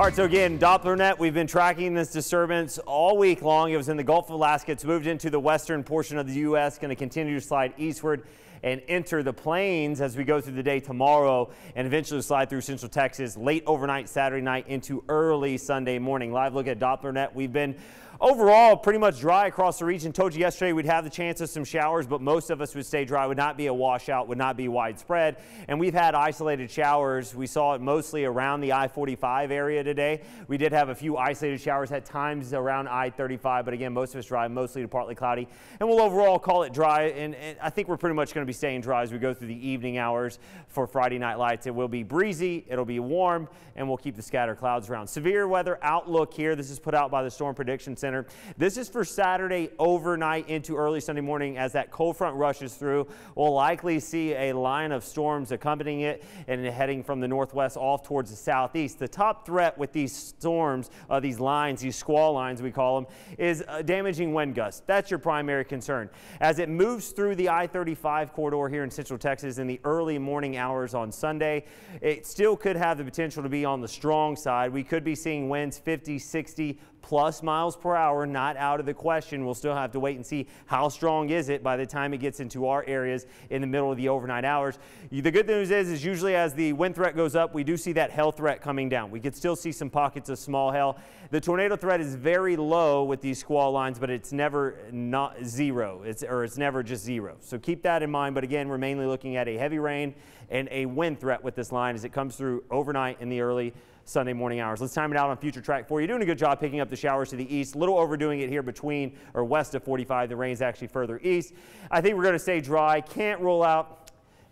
All right, so again, Doppler net, we've been tracking this disturbance all week long. It was in the Gulf of Alaska. It's moved into the western portion of the U.S., going to continue to slide eastward and enter the plains as we go through the day tomorrow and eventually slide through central Texas late overnight Saturday night into early Sunday morning. Live look at Doppler net. We've been overall pretty much dry across the region. Told you yesterday we'd have the chance of some showers, but most of us would stay dry, would not be a washout, would not be widespread. And we've had isolated showers. We saw it mostly around the I-45 area today. We did have a few isolated showers at times around I-35, but again, most of us dry, mostly to partly cloudy. And we'll overall call it dry, and I think we're pretty much going to be staying dry as we go through the evening hours for Friday night lights. It will be breezy, it'll be warm, and we'll keep the scattered clouds around. Severe weather outlook here. This is put out by the Storm Prediction Center. This is for Saturday overnight into early Sunday morning. As that cold front rushes through, we'll likely see a line of storms accompanying it and heading from the northwest off towards the southeast. The top threat with these storms, these lines, these squall lines we call them, is damaging wind gusts. That's your primary concern. As it moves through the I-35 corridor here in central Texas in the early morning hours on Sunday, it still could have the potential to be on the strong side. We could be seeing winds 50, 60 plus miles per hour, not out of the question. We'll still have to wait and see how strong is it by the time it gets into our areas in the middle of the overnight hours. The good news is usually as the wind threat goes up, we do see that hail threat coming down. We could still see some pockets of small hail. The tornado threat is very low with these squall lines, but it's never not zero. It's never just zero. So keep that in mind. But again, we're mainly looking at a heavy rain and a wind threat with this line as it comes through overnight in the early Sunday morning hours. Let's time it out on Future Track for you. Doing a good job picking up the showers to the east. A little overdoing it here between or west of 45. The rain's actually further east. I think we're going to stay dry. Can't rule out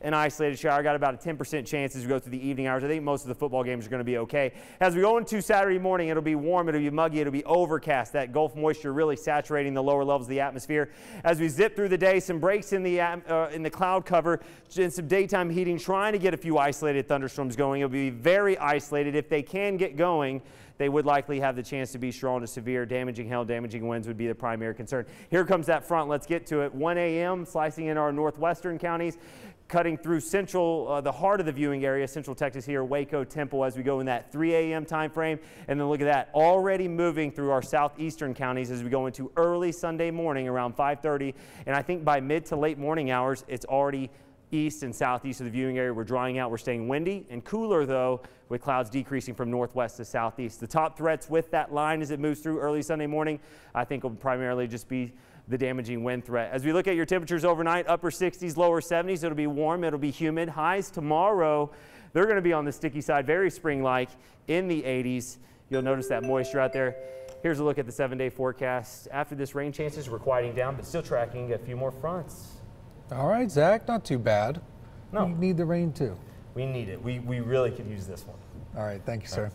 an isolated shower. Got about a 10% chance as we go through the evening hours. I think most of the football games are going to be okay. As we go into Saturday morning, it'll be warm, it'll be muggy, it'll be overcast. That Gulf moisture really saturating the lower levels of the atmosphere. As we zip through the day, some breaks in the cloud cover and some daytime heating, trying to get a few isolated thunderstorms going. It'll be very isolated. If they can get going, they would likely have the chance to be strong to severe. Damaging hail, damaging winds would be the primary concern. Here comes that front. Let's get to it. 1 a.m. slicing in our northwestern counties, cutting through central, the heart of the viewing area, central Texas here, Waco, Temple, as we go in that 3 a.m. time frame. And then look at that, already moving through our southeastern counties as we go into early Sunday morning around 5:30. And I think by mid to late morning hours, it's already east and southeast of the viewing area. We're drying out. We're staying windy and cooler, though, with clouds decreasing from northwest to southeast. The top threats with that line as it moves through early Sunday morning, I think will primarily just be the damaging wind threat. As we look at your temperatures overnight, upper 60s, lower 70s, it'll be warm, it'll be humid. Highs tomorrow, they're going to be on the sticky side, very spring-like, in the 80s. You'll notice that moisture out there. Here's a look at the 7-day forecast. After this, rain chances were quieting down, but still tracking a few more fronts. All right, Zach, not too bad. No. We need the rain too. We need it. We really could use this one. All right, thank you, sir.